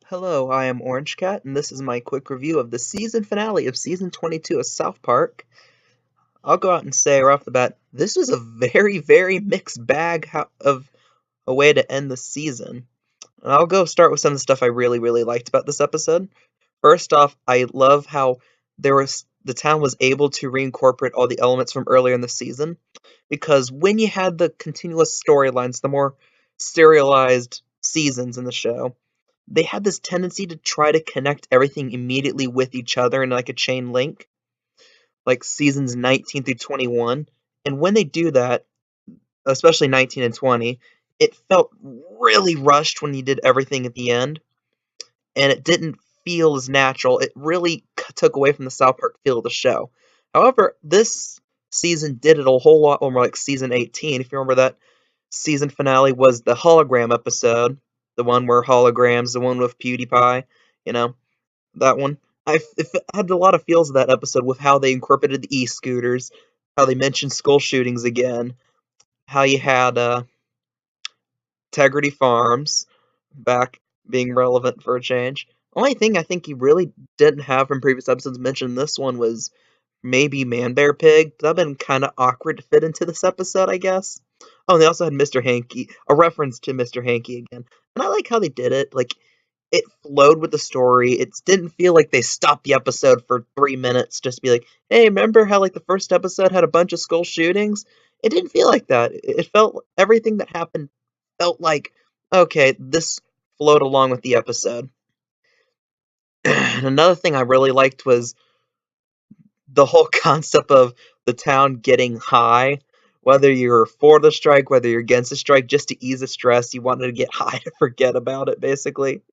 Hello, I am Orange Cat, and this is my quick review of the season finale of season 22 of South Park. I'll go out and say right off the bat, this was a very mixed bag of a way to end the season. And I'll go start with some of the stuff I really liked about this episode. First off, I love how the town was able to reincorporate all the elements from earlier in the season, because when you had the continuous storylines, the more serialized seasons in the show, they had this tendency to try to connect everything immediately with each other in like a chain link, like seasons 19 through 21. And when they do that, especially 19 and 20, it felt really rushed when you did everything at the end, and it didn't feel as natural. It really took away from the South Park feel of the show. However, this season did it a whole lot more like season 18. If you remember, that season finale was the hologram episode, the one where holograms, the one with PewDiePie, you know, that one. It had a lot of feels of that episode with how they incorporated the e-scooters, how they mentioned school shootings again, how you had Tegridy Farms back being relevant for a change. Only thing I think you really didn't have from previous episodes mentioned in this one was maybe Man Bear Pig. That'd been kind of awkward to fit into this episode, I guess. Oh, and they also had Mr. Hanky, a reference to Mr. Hanky again. And I like how they did it. Like, it flowed with the story. It didn't feel like they stopped the episode for 3 minutes just to be like, hey, remember how like the first episode had a bunch of school shootings? It didn't feel like that. It felt everything that happened felt like, okay, this flowed along with the episode. And another thing I really liked was the whole concept of the town getting high. Whether you're for the strike, whether you're against the strike, just to ease the stress, you wanted to get high to forget about it, basically.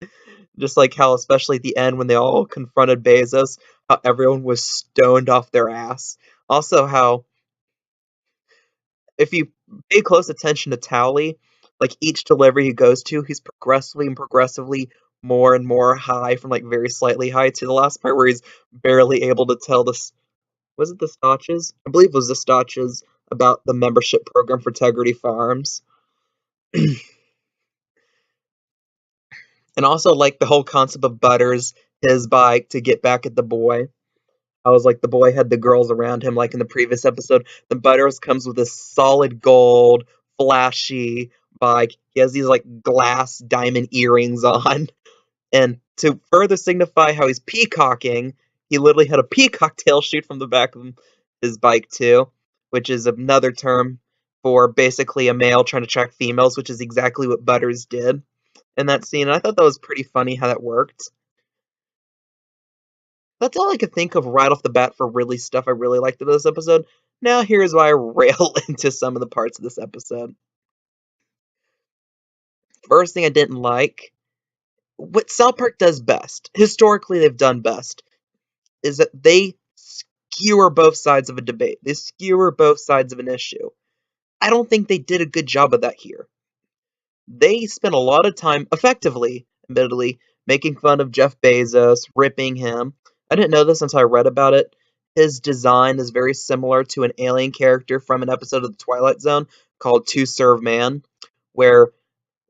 Just like how, especially at the end, when they all confronted Bezos, how everyone was stoned off their ass. Also, how if you pay close attention to Towley, like each delivery he goes to, he's progressively more and more high, from like very slightly high to the last part where he's barely able to tell this. Was it the Stotches? I believe it was the Stotches about the membership program for Tegrity Farms. And also like the whole concept of Butters, his bike to get back at the boy. I was like, the boy had the girls around him like in the previous episode. The Butters comes with a solid gold, flashy bike. He has these like glass diamond earrings on. And to further signify how he's peacocking, he literally had a peacock tail shoot from the back of his bike too, which is another term for basically a male trying to attract females, which is exactly what Butters did in that scene. And I thought that was pretty funny how that worked. That's all I could think of right off the bat for really stuff I really liked in this episode. Now here's why I rail into some of the parts of this episode. First thing I didn't like, what South Park does best, historically they've done best, is that they skewer both sides of a debate. They skewer both sides of an issue. I don't think they did a good job of that here. They spent a lot of time, effectively, admittedly, making fun of Jeff Bezos, ripping him. I didn't know this until I read about it. His design is very similar to an alien character from an episode of The Twilight Zone called To Serve Man, where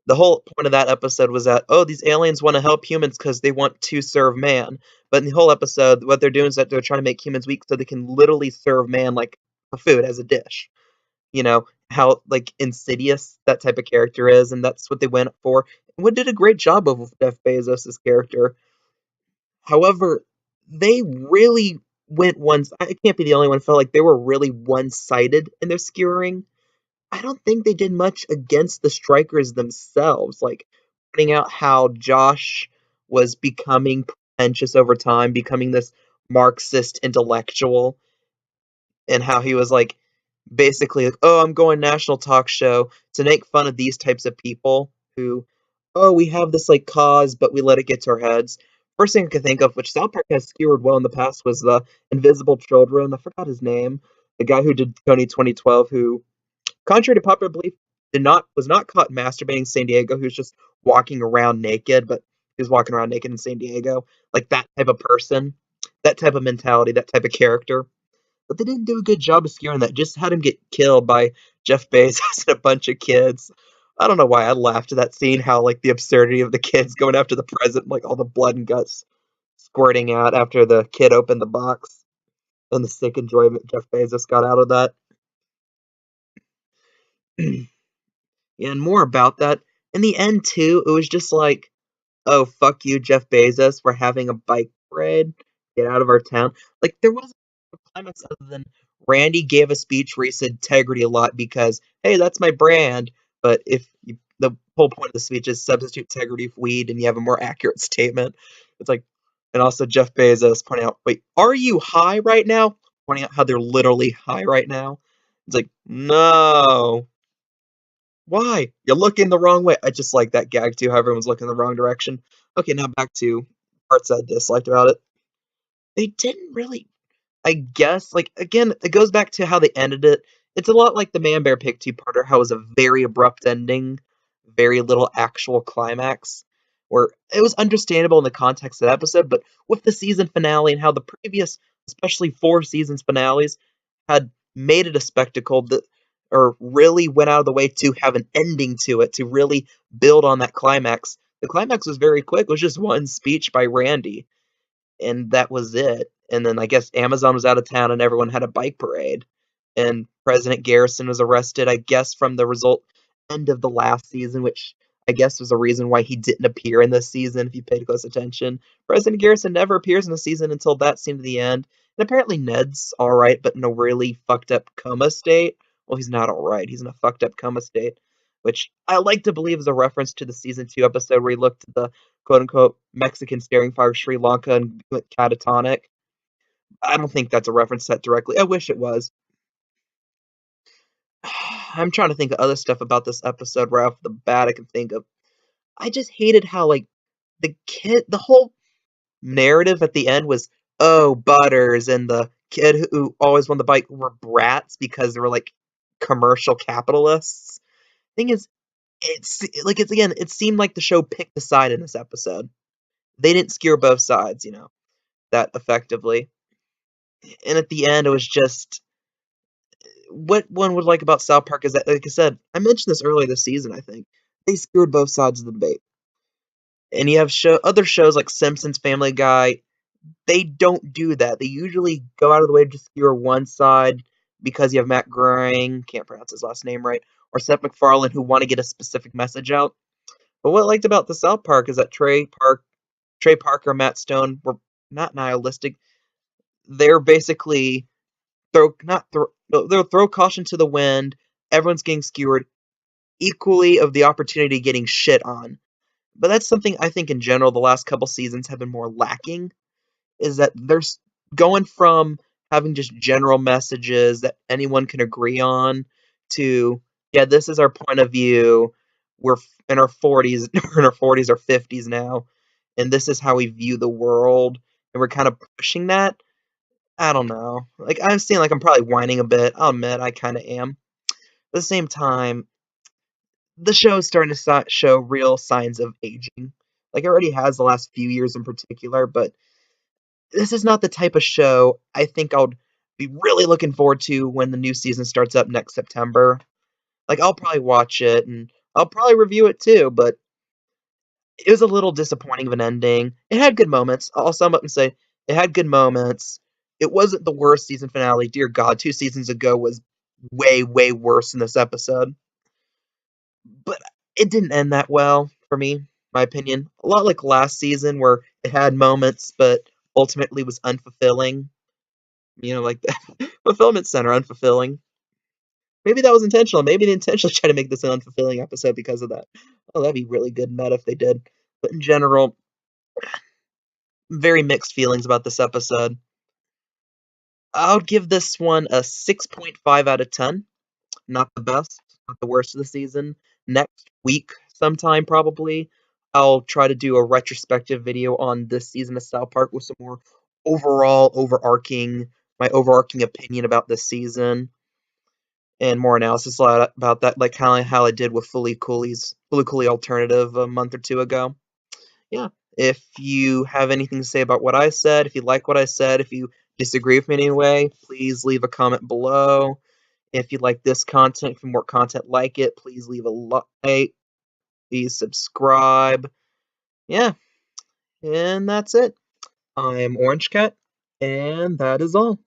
the whole point of that episode was that, oh, these aliens want to help humans because they want to serve man. But in the whole episode, what they're doing is that they're trying to make humans weak so they can literally serve man like a food as a dish. You know, how like insidious that type of character is, and that's what they went for. And what did a great job of with Jeff Bezos' character. However, they really went one. I can't be the only one who felt like they were really one-sided in their skewering. I don't think they did much against the strikers themselves, like pointing out how Josh was becoming pretentious over time, becoming this Marxist intellectual, and how he was like basically like, oh, I'm going national talk show to make fun of these types of people who, oh, we have this like cause, but we let it get to our heads. First thing I could think of, which South Park has skewered well in the past, was the Invisible Children. I forgot his name. The guy who did Tony 2012, who, contrary to popular belief, was not caught masturbating in San Diego. He was just walking around naked, but he was walking around naked in San Diego. Like that type of person, that type of mentality, that type of character. But they didn't do a good job of skewering that. Just had him get killed by Jeff Bezos and a bunch of kids. I don't know why I laughed at that scene, how like the absurdity of the kids going after the president, like all the blood and guts squirting out after the kid opened the box, and the sick enjoyment Jeff Bezos got out of that. Yeah, and more about that. In the end, too, it was just like, oh, fuck you, Jeff Bezos, we're having a bike parade. Get out of our town. Like, there wasn't a climax other than Randy gave a speech where he said tegridy a lot because, hey, that's my brand. But if you, the whole point of the speech is substitute tegridy for weed and you have a more accurate statement, it's like, and also Jeff Bezos pointing out, wait, are you high right now? Pointing out how they're literally high right now. It's like, no. Why? You're looking the wrong way. I just like that gag too, how everyone's looking the wrong direction. Okay, now back to parts I disliked about it. They didn't really, I guess, like, again, it goes back to how they ended it. It's a lot like the Man Bear Pig two-parter, how it was a very abrupt ending, very little actual climax, where it was understandable in the context of the episode, but with the season finale and how the previous, especially four seasons finales, had made it a spectacle that, or really went out of the way to have an ending to it, to really build on that climax. The climax was very quick. It was just one speech by Randy, and that was it. And then I guess Amazon was out of town and everyone had a bike parade. And President Garrison was arrested, I guess, from the result end of the last season, which I guess was a reason why he didn't appear in this season, if you paid close attention. President Garrison never appears in the season until that seemed to the end. And apparently Ned's alright, but in a really fucked up coma state. Well, he's not alright, he's in a fucked up coma state. Which I like to believe is a reference to the season 2 episode where he looked at the quote unquote Mexican staring fire of Sri Lanka and went catatonic. I don't think that's a reference to that directly. I wish it was. I'm trying to think of other stuff about this episode right off the bat I can think of. I just hated how like the whole narrative at the end was, oh, Butters and the kid who always won the bike were brats because they were like commercial capitalists. Thing is, it's again, it seemed like the show picked a side in this episode. They didn't skewer both sides, that effectively. And at the end, it was just what one would like about South Park is that, like I said, I mentioned this earlier this season. I think they skewered both sides of the debate. And you have other shows like Simpsons, Family Guy. They don't do that. They usually go out of the way to skewer one side because you have Matt Groening, can't pronounce his last name right, or Seth MacFarlane who want to get a specific message out. But what I liked about the South Park is that Trey Parker, Matt Stone were not nihilistic. They're basically they'll throw caution to the wind. Everyone's getting skewered equally of the opportunity getting shit on. But that's something I think in general the last couple seasons have been more lacking, is that there's going from having just general messages that anyone can agree on to, yeah, this is our point of view. We're in our 40s, we're in our 40s or 50s now, and this is how we view the world, and we're kind of pushing that. I don't know. Like, I'm seeing like I'm probably whining a bit. I'll admit I kind of am. At the same time, the show is starting to show real signs of aging. Like, it already has the last few years in particular, but this is not the type of show I think I'll be really looking forward to when the new season starts up next September. Like, I'll probably watch it and I'll probably review it too, but it was a little disappointing of an ending. It had good moments. I'll sum up and say it had good moments. It wasn't the worst season finale. Dear God, 2 seasons ago was way, way worse than this episode. But it didn't end that well for me, my opinion. A lot like last season where it had moments, but ultimately was unfulfilling. Like the fulfillment center, unfulfilling. Maybe that was intentional. Maybe they intentionally tried to make this an unfulfilling episode because of that. Oh, that'd be really good meta if they did. But in general, very mixed feelings about this episode. I would give this one a 6.5 out of 10. Not the best, not the worst of the season. Next week, sometime probably, I'll try to do a retrospective video on this season of South Park with some more my overarching opinion about this season, and more analysis about that, like kind of how I did with Fully Cooley Alternative a month or two ago. Yeah. If you have anything to say about what I said, if you like what I said, if you disagree with me in any way, please leave a comment below. If you like this content, for more content like it, please leave a like, please subscribe. Yeah, and that's it. I'm Orange Cat, and that is all.